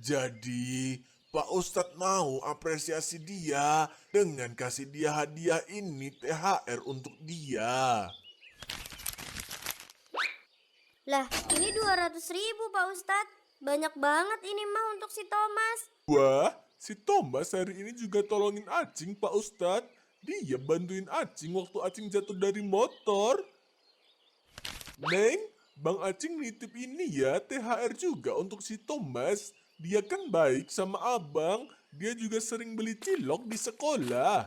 Jadi, Pak Ustadz mau apresiasi dia dengan kasih dia hadiah ini THR untuk dia. Lah, ini 200.000 Pak Ustadz. Banyak banget ini mah untuk si Thomas. Wah, si Thomas hari ini juga tolongin Acing, Pak Ustadz. Dia bantuin Acing waktu Acing jatuh dari motor. Neng, Bang Acing nitip ini ya THR juga untuk si Thomas. Dia kan baik sama abang. Dia juga sering beli cilok di sekolah.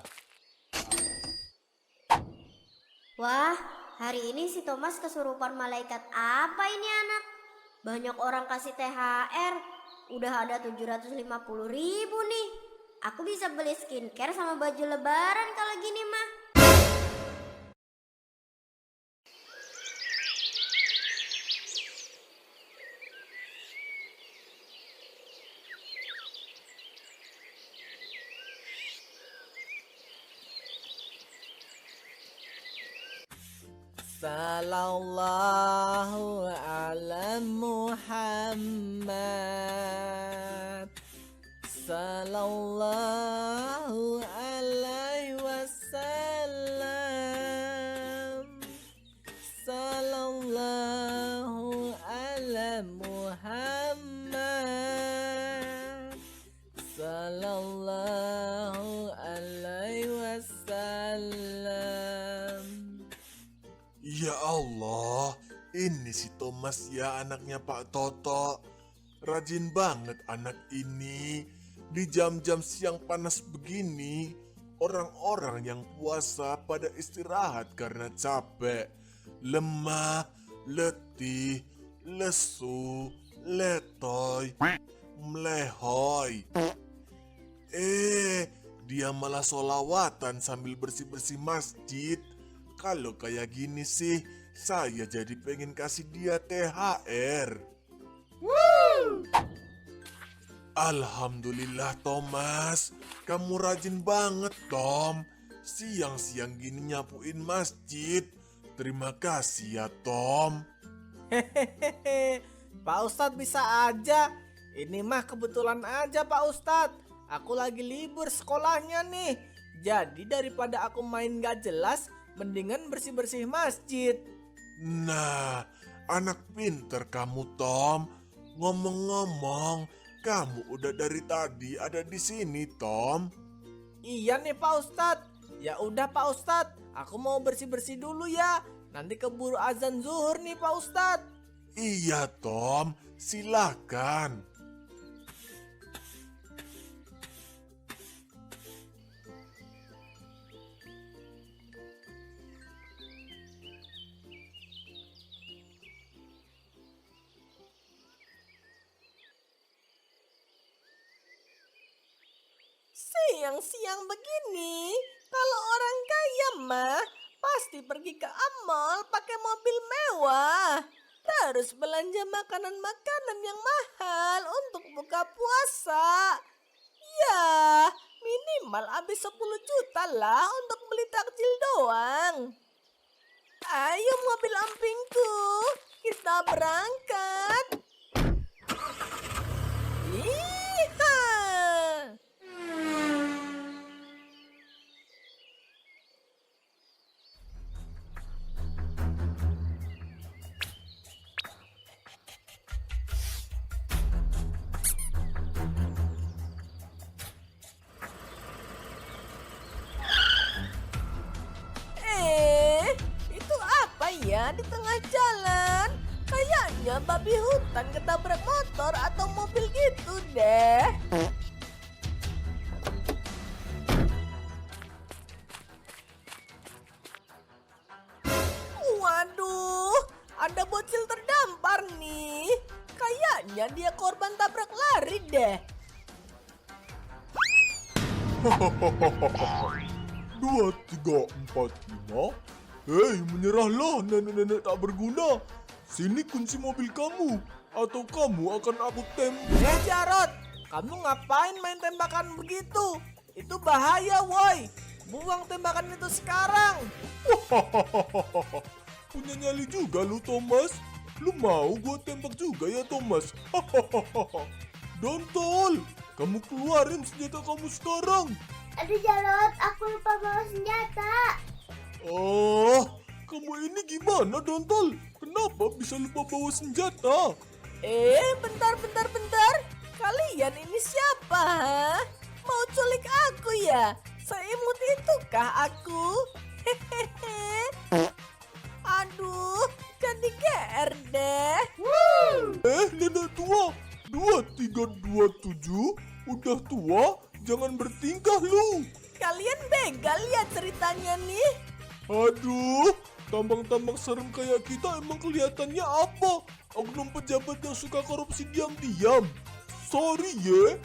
Wah, hari ini si Thomas kesurupan malaikat apa ini anak? Banyak orang kasih THR. Udah ada 750.000 nih. Aku bisa beli skincare sama baju lebaran kalau gini mah. Sallallahu ala Muhammad. Sallallahu alaihi wasallam. Sallallahu ala Muhammad. Sallallahu alaihi wasallam. Ya Allah, ini si Thomas ya anaknya Pak Toto. Rajin banget anak ini. Di jam-jam siang panas begini, orang-orang yang puasa pada istirahat karena capek, lemah, letih, lesu, letoy, melehoy. Dia malah solawatan sambil bersih-bersih masjid. Kalau kayak gini sih, saya jadi pengen kasih dia THR. Alhamdulillah Thomas, kamu rajin banget Tom. Siang-siang gini nyapuin masjid. Terima kasih ya Tom. Hehehe, Pak Ustadz bisa aja. Ini mah kebetulan aja Pak Ustadz. Aku lagi libur sekolahnya nih. Jadi daripada aku main gak jelas, mendingan bersih-bersih masjid. Nah, anak pinter kamu Tom. Ngomong-ngomong, kamu udah dari tadi ada di sini Tom. Iya nih Pak Ustadz. Ya udah Pak Ustadz, aku mau bersih-bersih dulu ya. Nanti keburu azan zuhur nih Pak Ustadz. Iya Tom, silakan. Siang-siang begini, kalau orang kaya mah pasti pergi ke mall pakai mobil mewah. Terus belanja makanan-makanan yang mahal untuk buka puasa. Ya, minimal habis 10 juta lah untuk beli takjil doang. Ayo mobil ampingku, kita berangkat. Yeehaw! Itu apa ya di tengah jalan? Kayaknya babi hutan ketabrak motor atau mobil gitu deh. Waduh, ada bocil terdampar nih. Kayaknya dia korban tabrak lari deh. Dua, tiga, empat, lima. Hei, menyerahlah nenek-nenek tak berguna. Sini kunci mobil kamu, atau kamu akan aku tembak. Jarot, kamu ngapain main tembakan begitu? Itu bahaya woi. Buang tembakan itu sekarang. Punya nyali juga lu Thomas. Lu mau gue tembak juga ya Thomas? Dontol, kamu keluarin senjata kamu sekarang. Aduh Jarot, aku lupa bawa senjata. Oh, kamu ini gimana, Dontol? Kenapa bisa lupa bawa senjata? Bentar. Kalian ini siapa, ha? Mau culik aku ya? Seimut itukah aku? Hehehe. Aduh, jadi GR deh. Nenek tua, 2327, udah tua, jangan bertingkah lu. Kalian begal ya ceritanya nih. Aduh, tambang-tambang serem kayak kita emang kelihatannya apa? Oknum pejabat yang suka korupsi diam-diam. Sorry ya,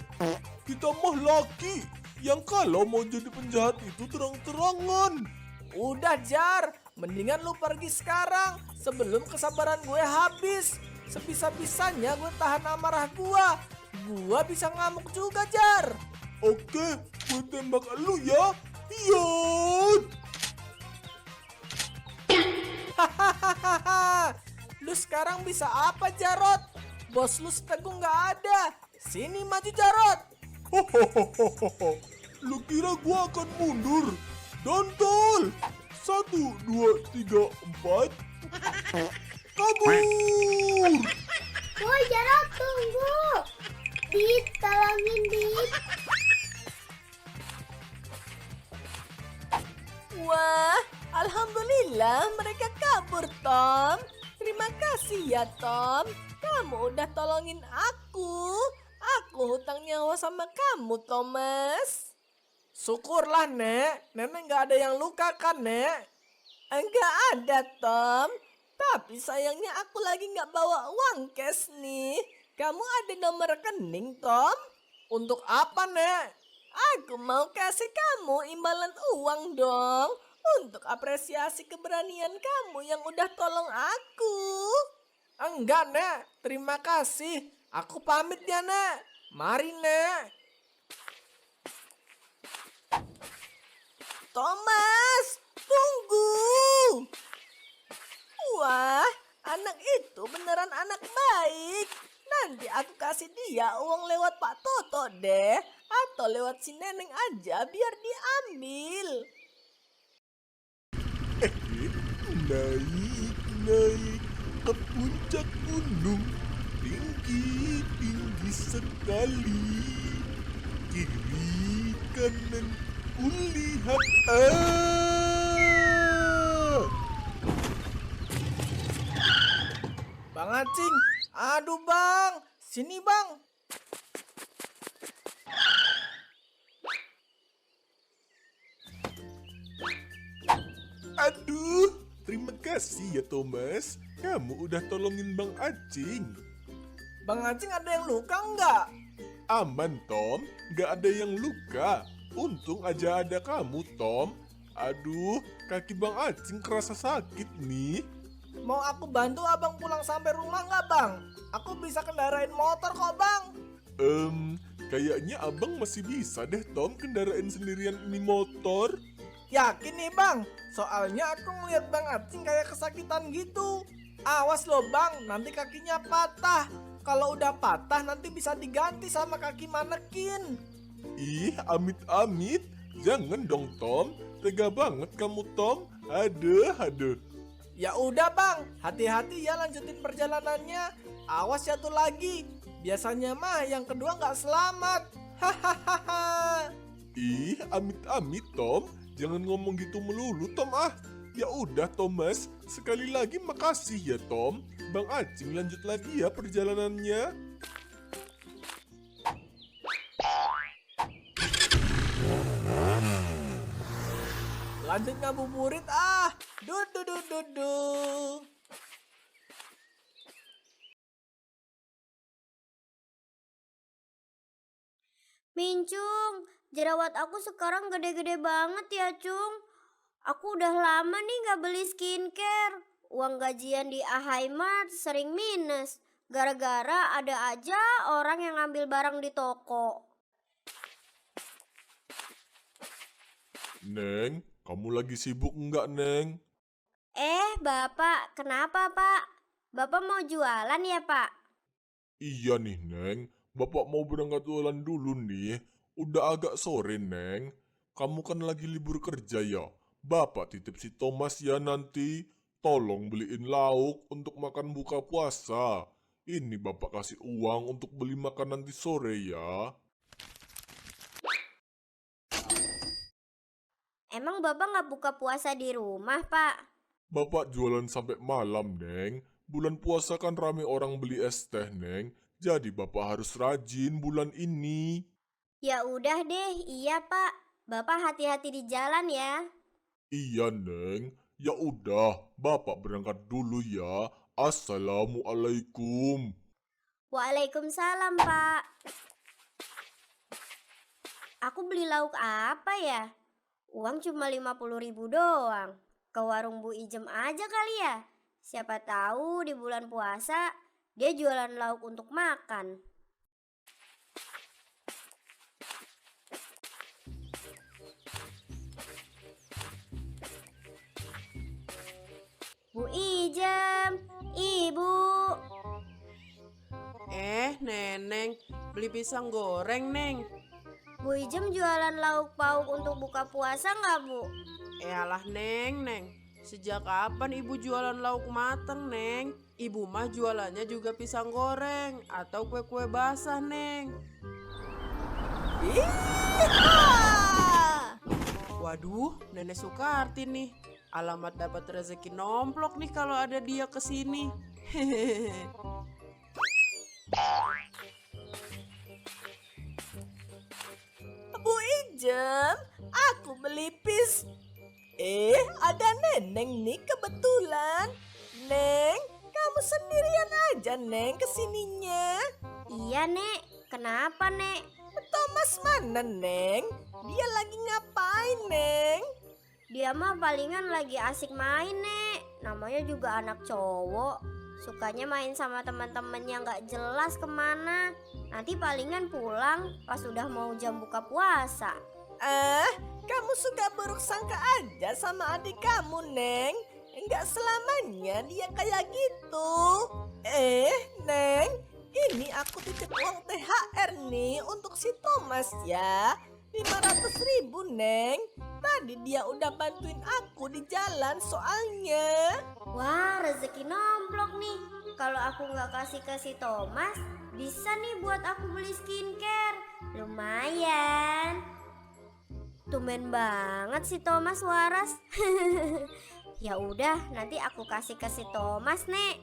kita mah laki yang kalau mau jadi penjahat itu terang-terangan. Udah Jar, mendingan lu pergi sekarang sebelum kesabaran gue habis. Sebisa-bisanya gue tahan amarah gua. Gua bisa ngamuk juga Jar. Oke, gue tembak lu ya. Yot! Hahaha. Lu sekarang bisa apa Jarot? Bos lu setegung nggak ada. Sini maju Jarot. Hohohohoho, lu kira gua akan mundur? Dontol! 1, 2, 3, 4. Kabur! Woi Jarot, tunggu. Dit, tolongin Dit. Wah, alhamdulillah mereka kabur Tom. Terima kasih ya Tom. Kamu udah tolongin aku. Aku hutang nyawa sama kamu Thomas. Syukurlah Nek. Nenek nggak ada yang luka kan Nek? Enggak ada Tom. Tapi sayangnya aku lagi nggak bawa uang cash nih. Kamu ada nomor rekening Tom? Untuk apa Nek? Aku mau kasih kamu imbalan uang dong. Untuk apresiasi keberanian kamu yang udah tolong aku. Enggak Nek, terima kasih. Aku pamit ya Nek. Mari Nek. Thomas, tunggu. Wah, anak itu beneran anak baik. Nanti aku kasih dia uang lewat Pak Toto deh. Atau lewat si Neneng aja biar diambil. Naik ke puncak gunung, tinggi sekali. Kiri kanan kulihat Bang Acing, aduh bang, sini bang. Aduh, terima kasih ya Thomas. Kamu udah tolongin Bang Acing. Bang Acing ada yang luka nggak? Aman Tom, gak ada yang luka. Untung aja ada kamu Tom. Aduh, kaki Bang Acing kerasa sakit nih. Mau aku bantu abang pulang sampai rumah nggak bang? Aku bisa kendarain motor kok bang. Kayaknya abang masih bisa deh Tom kendarain sendirian ini motor. Yakin nih bang, soalnya aku ngeliat Bang Acing kayak kesakitan gitu. Awas loh bang, nanti kakinya patah. Kalau udah patah nanti bisa diganti sama kaki manekin. Ih, amit-amit. Jangan dong Tom, tega banget kamu Tom. Aduh. Ya udah bang, hati-hati ya lanjutin perjalanannya. Awas jatuh lagi. Biasanya mah yang kedua nggak selamat. Hahaha. Ih, amit-amit Tom. Jangan ngomong gitu melulu Tom ah. Ya udah Thomas, sekali lagi makasih ya Tom. Bang Acing lanjut lagi ya perjalanannya. Lanjut ngabuburit ah. Dudu. Mincung, jerawat aku sekarang gede-gede banget ya, Cung. Aku udah lama nih gak beli skincare. Uang gajian di Ahaimart sering minus. Gara-gara ada aja orang yang ngambil barang di toko. Neng, kamu lagi sibuk enggak Neng? Bapak, kenapa Pak? Bapak mau jualan ya Pak? Iya nih Neng, Bapak mau berangkat jualan dulu nih. Udah agak sore, Neng. Kamu kan lagi libur kerja ya. Bapak titip si Thomas ya nanti. Tolong beliin lauk untuk makan buka puasa. Ini Bapak kasih uang untuk beli makan nanti sore ya. Emang Bapak nggak buka puasa di rumah, Pak? Bapak jualan sampai malam, Neng. Bulan puasa kan rame orang beli es teh, Neng. Jadi Bapak harus rajin bulan ini. Ya udah deh, iya Pak. Bapak hati-hati di jalan ya. Iya, Neng. Ya udah, Bapak berangkat dulu ya. Assalamualaikum. Waalaikumsalam, Pak. Aku beli lauk apa ya? Uang cuma 50.000 doang. Ke warung Bu Ijem aja kali ya. Siapa tahu di bulan puasa dia jualan lauk untuk makan. Bu Ijem, Ibu. Neneng, beli pisang goreng, Neng. Bu Ijem jualan lauk pauk untuk buka puasa nggak, Bu? Alah, Neng. Sejak kapan ibu jualan lauk mateng, Neng? Ibu mah jualannya juga pisang goreng atau kue-kue basah, Neng. Iha! Waduh, Nenek Sukarti nih. Alamat dapat rezeki nomplok nih kalau ada dia kesini. Hehehe. Bu Ijem, aku beli pis. Ada Neneng nih kebetulan. Neng, kamu sendirian aja, Neng, kesininya. Iya, Nek. Kenapa, Nek? Thomas mana, Neng? Dia lagi ngapain, Neng? Dia mah palingan lagi asik main, Nek. Namanya juga anak cowok. Sukanya main sama teman-temannya nggak jelas kemana. Nanti palingan pulang pas udah mau jam buka puasa. Kamu suka buruk sangka aja sama adik kamu, Neng. Enggak selamanya dia kayak gitu. Neng, ini aku titip uang THR nih untuk si Thomas ya. 500.000, Neng. Tadi dia udah bantuin aku di jalan soalnya. Wah, rezeki nomplok nih. Kalau aku nggak kasih ke si Thomas, bisa nih buat aku beli skincare. Lumayan. Tumben banget si Thomas waras. Ya udah, nanti aku kasih ke si Thomas, Nek.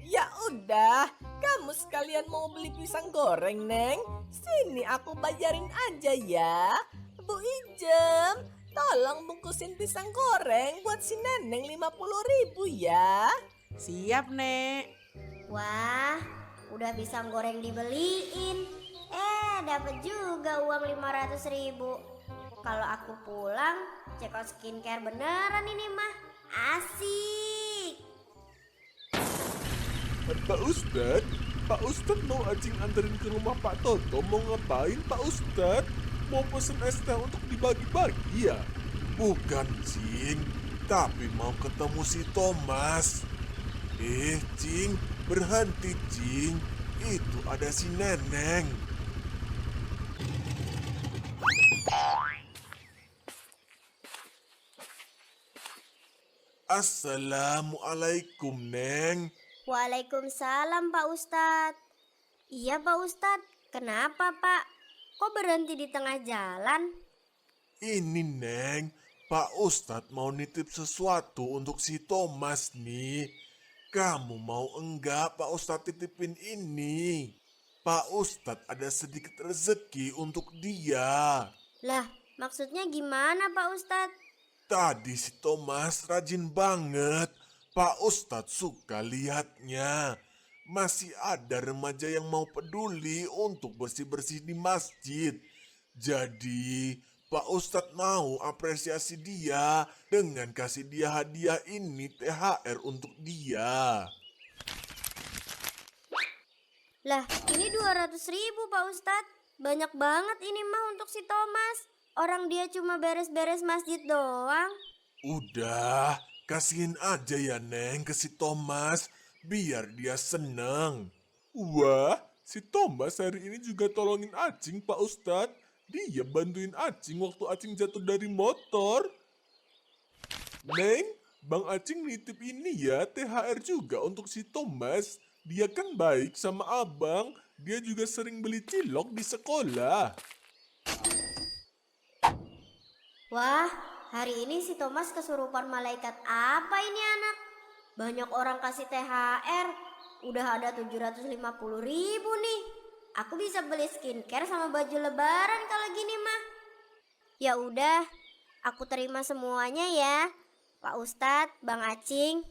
Ya udah, kamu sekalian mau beli pisang goreng, Neng? Sini aku bayarin aja ya. Bu Ijem, tolong bungkusin pisang goreng buat si Neneng 50.000 ya. Siap, Nek. Wah, udah pisang goreng dibeliin. Dapat juga uang 500.000. Kalau aku pulang, check out skincare beneran ini mah. Asik. Pak Ustadz mau Acing anterin ke rumah Pak Toto. Mau ngapain Pak Ustadz? Mau pesen es teh untuk dibagi-bagi ya? Bukan, Cing. Tapi mau ketemu si Thomas. Cing, berhenti, Cing. Itu ada si Neneng. Assalamualaikum, Neng. Waalaikumsalam Pak Ustadz. Iya Pak Ustadz, kenapa Pak? Kok berhenti di tengah jalan? Ini, Neng. Pak Ustadz mau nitip sesuatu untuk si Thomas nih. Kamu mau enggak Pak Ustadz titipin ini? Pak Ustadz ada sedikit rezeki untuk dia. Lah, maksudnya gimana Pak Ustadz? Tadi si Thomas rajin banget. Pak Ustadz suka lihatnya. Masih ada remaja yang mau peduli untuk bersih-bersih di masjid. Jadi, Pak Ustadz mau apresiasi dia dengan kasih dia hadiah ini THR untuk dia. Lah, ini 200.000 Pak Ustadz. Banyak banget ini mah untuk si Thomas. Orang dia cuma beres-beres masjid doang. Udah, kasihin aja ya Neng ke si Thomas, biar dia seneng. Wah, Si Thomas hari ini juga tolongin Acing, Pak Ustadz. Dia bantuin Acing waktu Acing jatuh dari motor. Neng, Bang Acing nitip ini ya THR juga untuk si Thomas. Dia kan baik sama abang. Dia juga sering beli cilok di sekolah. Wah, hari ini si Thomas kesurupan malaikat apa ini anak? Banyak orang kasih THR. Udah ada 750.000 nih. Aku bisa beli skincare sama baju lebaran kalau gini mah. Ya udah, aku terima semuanya ya. Pak Ustadz, Bang Acing.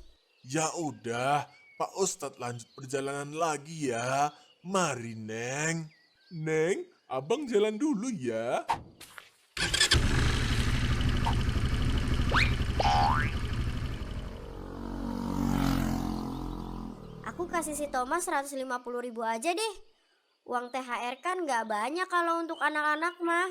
Ya udah, Pak Ustadz lanjut perjalanan lagi ya. Mari, Neng. Neng, abang jalan dulu ya. Aku kasih si Thomas 150.000 aja deh. Uang THR kan gak banyak kalau untuk anak-anak mah.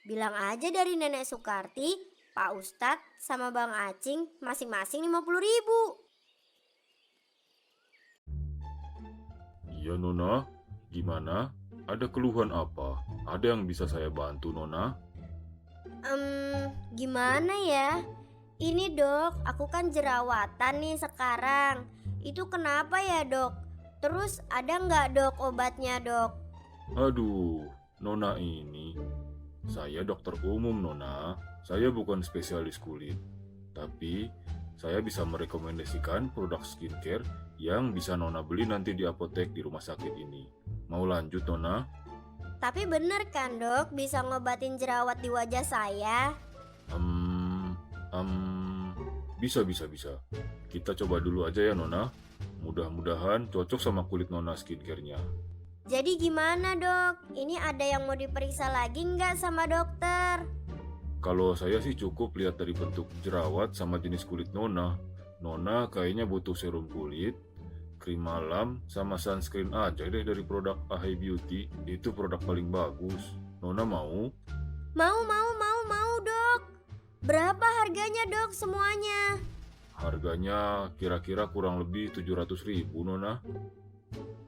Bilang aja dari Nenek Sukarti, Pak Ustadz, sama Bang Acing masing-masing 50.000. Iya Nona, gimana? Ada keluhan apa? Ada yang bisa saya bantu Nona? Gimana ya? Ini dok, aku kan jerawatan nih sekarang. Itu kenapa ya dok? Terus ada nggak dok obatnya dok? Aduh, Nona ini. Saya dokter umum Nona, saya bukan spesialis kulit. Tapi, saya bisa merekomendasikan produk skincare yang bisa Nona beli nanti di apotek di rumah sakit ini. Mau lanjut Nona? Tapi bener kan dok bisa ngobatin jerawat di wajah saya? Bisa. Kita coba dulu aja ya Nona. Mudah-mudahan cocok sama kulit Nona skincare-nya. Jadi gimana dok? Ini ada yang mau diperiksa lagi nggak sama dokter? Kalau saya sih cukup lihat dari bentuk jerawat sama jenis kulit Nona. Nona kayaknya butuh serum kulit, krim malam, sama sunscreen aja deh dari produk Ahai Beauty. Itu produk paling bagus. Nona mau? Mau dok. Berapa harganya dok semuanya? Harganya kira-kira kurang lebih 700.000 Nona.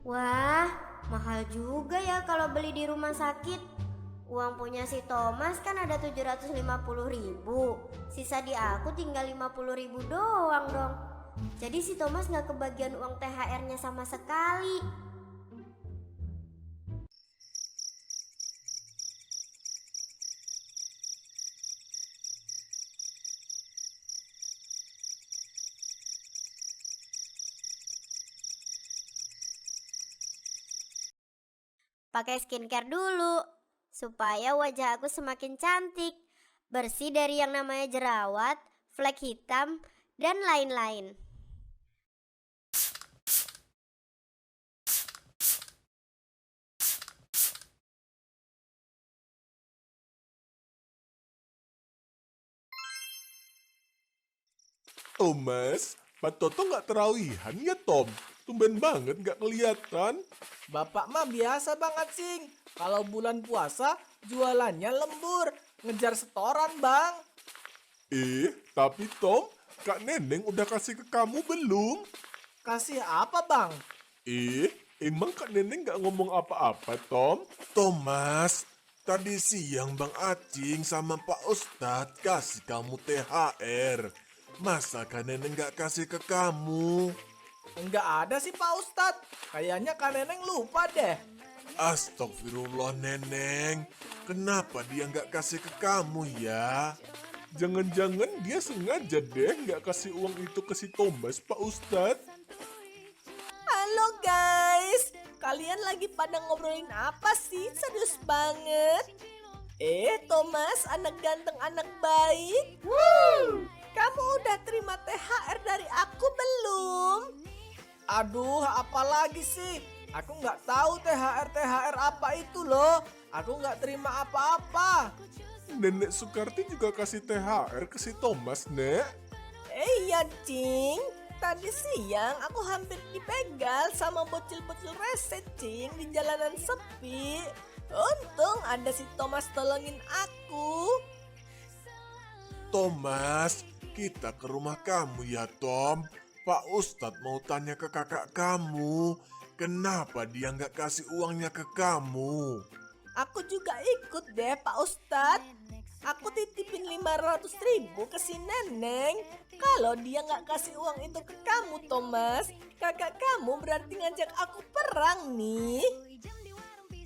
Wah, mahal juga ya kalau beli di rumah sakit. Uang punya si Thomas kan ada 750.000. Sisa di aku tinggal 50.000 doang dong. Jadi si Thomas gak kebagian uang THR-nya sama sekali. Pakai skincare dulu supaya wajah aku semakin cantik, bersih dari yang namanya jerawat, flek hitam, dan lain-lain. Thomas, Pak Toto nggak terawihan ya Tom? Tumben banget nggak kelihatan. Bapak mah biasa Bang Acing. Kalau bulan puasa jualannya lembur, ngejar setoran Bang. Tapi Tom, Kak Neneng udah kasih ke kamu belum? Kasih apa Bang? Emang Kak Neneng nggak ngomong apa-apa Tom? Thomas, tadi siang Bang Acing sama Pak Ustadz kasih kamu THR. Masa Kak Neneng nggak kasih ke kamu? Enggak ada sih Pak Ustadz. Kayaknya Kak Neneng lupa deh. Astagfirullah Neneng, kenapa dia nggak kasih ke kamu ya? Jangan-jangan dia sengaja deh nggak kasih uang itu ke si Thomas, Pak Ustadz. Halo guys, kalian lagi pada ngobrolin apa sih? Serius banget. Thomas, anak ganteng, anak baik. Kamu udah terima THR dari aku belum? Aduh, apalagi sih? Aku nggak tahu THR apa itu loh. Aku nggak terima apa-apa. Nenek Sukarti juga kasih THR ke si Thomas, Nek. Iya, Cing. Tadi siang aku hampir dipegal sama bocil-bocil rese, Cing, di jalanan sepi. Untung ada si Thomas tolongin aku. Thomas, kita ke rumah kamu ya, Tom. Pak Ustadz mau tanya ke kakak kamu. Kenapa dia nggak kasih uangnya ke kamu? Aku juga ikut deh Pak Ustadz. Aku titipin 500.000 ke si Neneng. Kalau dia nggak kasih uang itu ke kamu Thomas, kakak kamu berarti ngajak aku perang nih.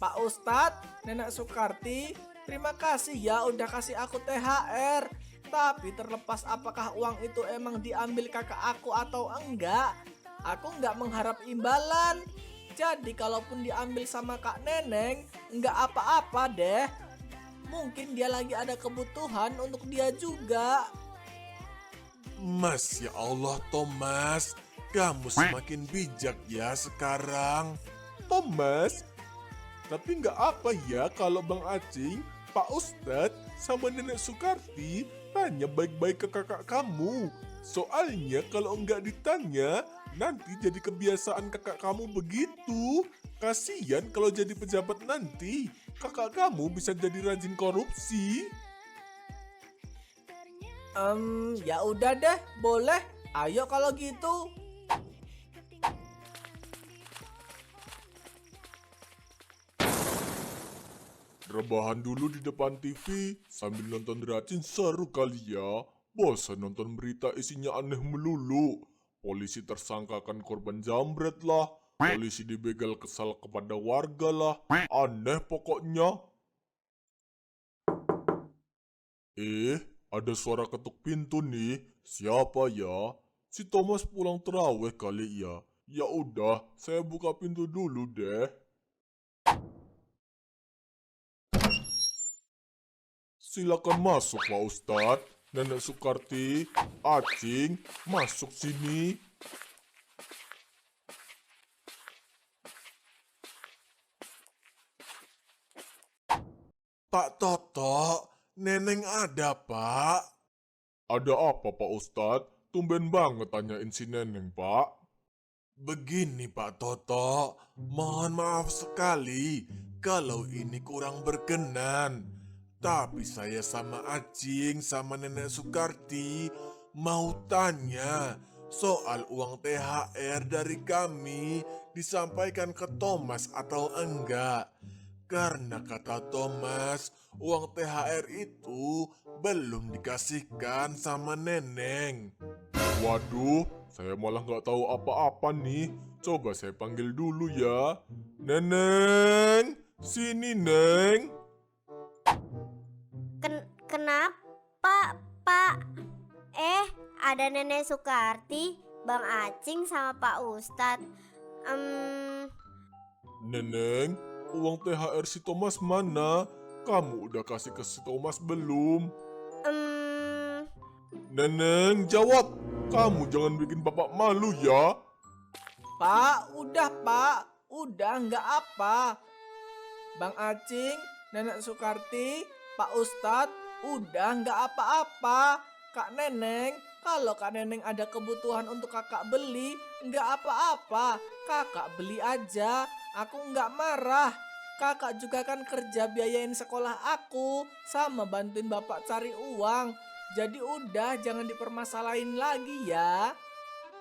Pak Ustadz, Nenek Sukarti, terima kasih ya udah kasih aku THR. Tapi terlepas apakah uang itu emang diambil kakak aku atau enggak, aku nggak mengharap imbalan. Jadi kalaupun diambil sama Kak Neneng, nggak apa-apa deh. Mungkin dia lagi ada kebutuhan untuk dia juga. Masya Allah Thomas, kamu semakin bijak ya sekarang. Thomas, tapi nggak apa ya kalau Bang Acing, Pak Ustadz, sama Nenek Sukarti tanya baik-baik ke kakak kamu. Soalnya kalau nggak ditanya, nanti jadi kebiasaan kakak kamu begitu. Kasian kalau jadi pejabat nanti, kakak kamu bisa jadi rajin korupsi. Ya udah deh, boleh. Ayo kalau gitu. Rebahan dulu di depan TV sambil nonton Racin seru kali ya. Bosan nonton berita isinya aneh melulu. Polisi tersangkakan korban jambret lah. Polisi dibegal kesal kepada warga lah. Aneh pokoknya. Ada suara ketuk pintu nih. Siapa ya? Si Thomas pulang terawih kali ya. Ya udah, saya buka pintu dulu deh. Silakan masuk Pak Ustadz. Nenek Sukarti, Acing, masuk sini. Pak Toto, Neneng ada Pak. Ada apa Pak Ustadz? Tumben banget tanyain si Neneng Pak. Begini Pak Toto, mohon maaf sekali kalau ini kurang berkenan. Tapi saya sama Acing sama Nenek Sukarti mau tanya soal uang THR dari kami disampaikan ke Thomas atau enggak. Karena kata Thomas, uang THR itu belum dikasihkan sama Neneng. Waduh, saya malah nggak tahu apa-apa nih. Coba saya panggil dulu ya. Neneng, sini Neng. Kenapa, Pak? Ada Nenek Sukarti, Bang Acing sama Pak Ustadz. Neneng, uang THR si Thomas mana? Kamu udah kasih ke si Thomas belum? Neneng, jawab. Kamu jangan bikin bapak malu ya. Pak, udah nggak apa. Bang Acing, Nenek Sukarti, Pak Ustadz, udah nggak apa-apa. Kak Neneng, kalau Kak Neneng ada kebutuhan untuk kakak beli, nggak apa-apa. Kakak beli aja, aku nggak marah. Kakak juga kan kerja biayain sekolah aku, sama bantuin bapak cari uang. Jadi udah, jangan dipermasalahin lagi ya.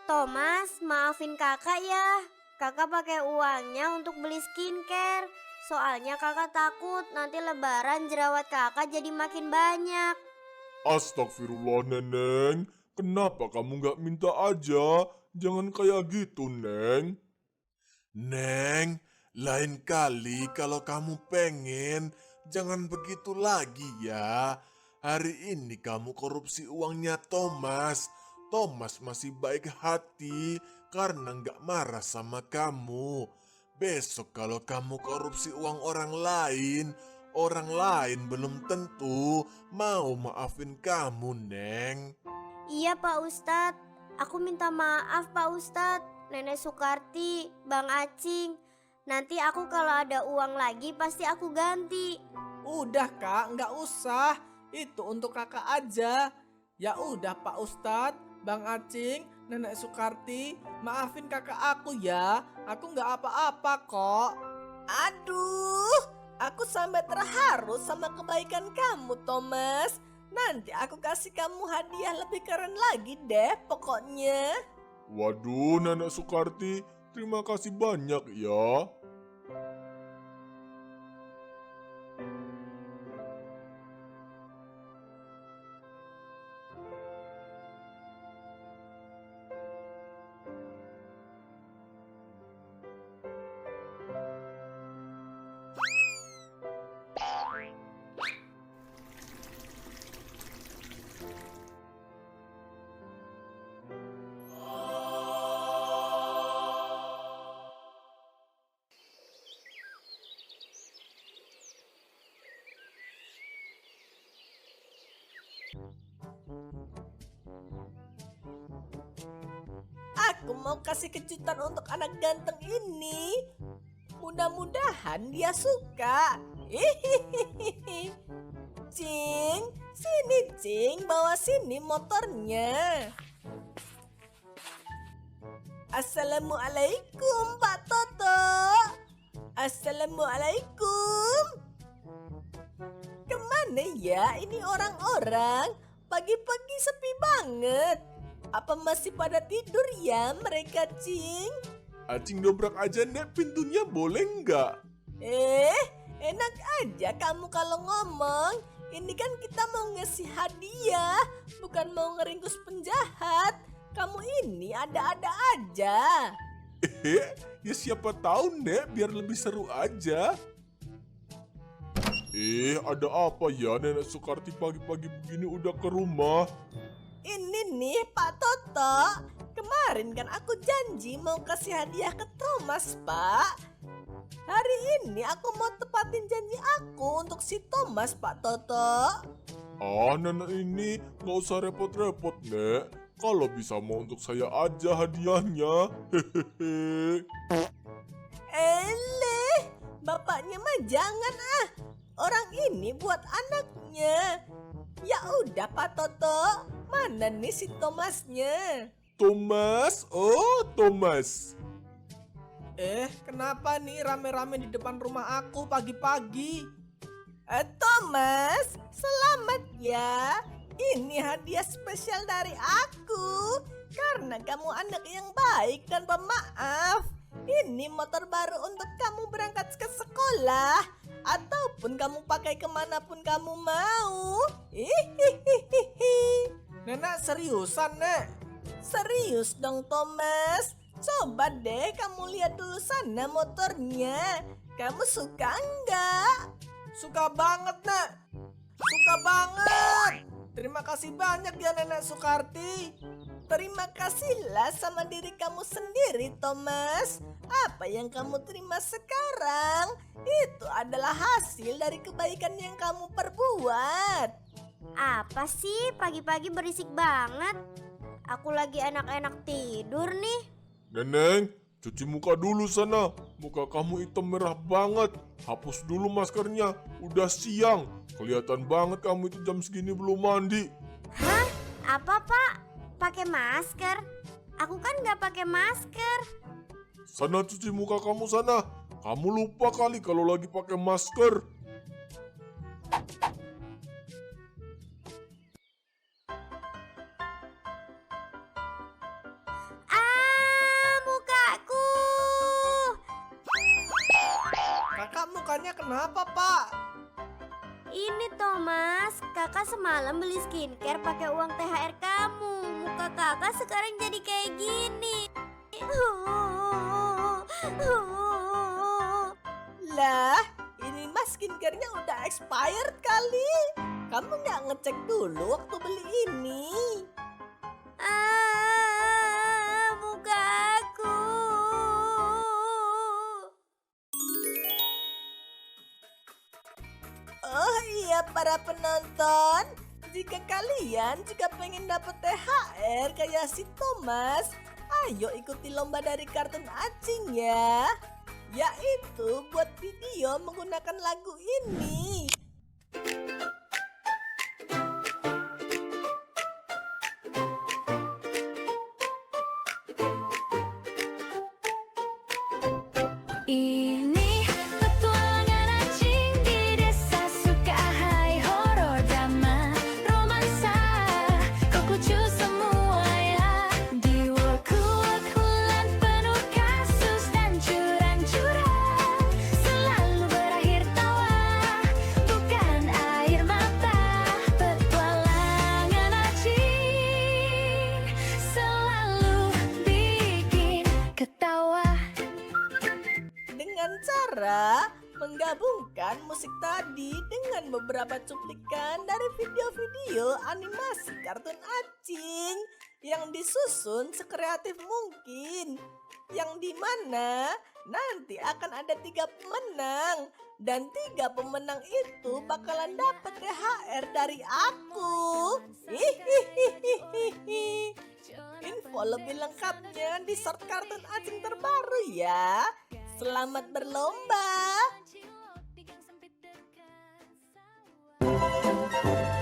Thomas, maafin kakak ya. Kakak pakai uangnya untuk beli skincare. Soalnya kakak takut nanti lebaran jerawat kakak jadi makin banyak. Astagfirullah Neneng, kenapa kamu nggak minta aja? Jangan kayak gitu Neng. Neng, lain kali kalau kamu pengen, jangan begitu lagi ya. Hari ini kamu korupsi uangnya Thomas. Thomas masih baik hati karena nggak marah sama kamu. Besok kalau kamu korupsi uang orang lain belum tentu mau maafin kamu, Neng. Iya Pak Ustadz, aku minta maaf Pak Ustadz, Nenek Sukarti, Bang Acing. Nanti aku kalau ada uang lagi pasti aku ganti. Udah Kak, nggak usah. Itu untuk kakak aja. Ya udah Pak Ustadz, Bang Acing, Nenek Sukarti, maafin kakak aku ya. Aku nggak apa-apa kok. Aduh, aku sampai terharu sama kebaikan kamu Thomas. Nanti aku kasih kamu hadiah lebih keren lagi deh pokoknya. Waduh, Nenek Sukarti, Terima kasih banyak ya. Aku mau kasih kejutan untuk anak ganteng ini. Mudah-mudahan dia suka. Hihihihi. Cing, sini Cing, bawa sini motornya. Assalamualaikum Pak Toto. Assalamualaikum. Kemana ya ini orang-orang? Pagi-pagi sepi banget. Apa masih pada tidur ya mereka, Cing? Acing dobrak aja Nek pintunya boleh nggak? Enak aja kamu kalau ngomong. Ini kan kita mau ngasih hadiah, bukan mau ngeringkus penjahat. Kamu ini ada-ada aja. Ya siapa tahu Nek biar lebih seru aja. Ada apa ya Nenek Sukarti pagi-pagi begini udah ke rumah? Ini nih Pak Toto. Kemarin kan aku janji mau kasih hadiah ke Thomas, Pak. Hari ini aku mau tepatin janji aku untuk si Thomas, Pak Toto. Nenek ini nggak usah repot-repot Nek. Kalau bisa mau untuk saya aja hadiahnya. Hehehe. Bapaknya mah jangan ah. Orang ini buat anaknya. Ya udah Pak Toto, mana nih si Thomasnya? Thomas, oh Thomas. Kenapa nih rame-rame di depan rumah aku pagi-pagi? Thomas, selamat ya. Ini hadiah spesial dari aku. Karena kamu anak yang baik dan pemaaf. Ini motor baru untuk kamu berangkat ke sekolah. Ataupun kamu pakai kemanapun kamu mau. Hihihihi. Nenek seriusan, Nek? Serius dong, Thomas. Coba deh kamu lihat dulu sana motornya. Kamu suka enggak? Suka banget, Nek. Suka banget. Terima kasih banyak ya Nenek Sukarti. Terima kasihlah sama diri kamu sendiri, Thomas. Apa yang kamu terima sekarang, itu adalah hasil dari kebaikan yang kamu perbuat. Apa sih pagi-pagi berisik banget? Aku lagi enak-enak tidur nih. Neneng, cuci muka dulu sana. Muka kamu hitam merah banget. Hapus dulu maskernya. Udah siang. Kelihatan banget kamu itu jam segini belum mandi. Hah? Apa Pak? Pakai masker? Aku kan nggak pakai masker. Sana cuci muka kamu sana. Kamu lupa kali kalau lagi pakai masker. Mukaku. Kakak mukanya kenapa, Pak? Ini Thomas, kakak semalam beli skincare pakai uang THR kamu. Muka kakak sekarang jadi kayak gini. Lah, ini mah skincare-nya udah expired kali. Kamu nggak ngecek dulu waktu beli ini. Mukaku. Oh iya para penonton, jika kalian juga pengen dapet THR kayak si Thomas, ayo ikuti lomba dari kartun Acing ya. Yaitu buat video menggunakan lagu ini. Ini petualangan Acing di desa suka hai horor drama romansa kok lucu semua ya di world kuat hulan penuh kasut musik tadi dengan beberapa cuplikan dari video-video animasi kartun Acing yang disusun sekreatif mungkin. Yang dimana nanti akan ada 3 pemenang. Dan 3 pemenang itu bakalan dapat THR dari aku. Hihihihihi. Info lebih lengkapnya di short kartun Acing terbaru ya. Selamat berlomba. Cilok di gang sempit dekat sawah.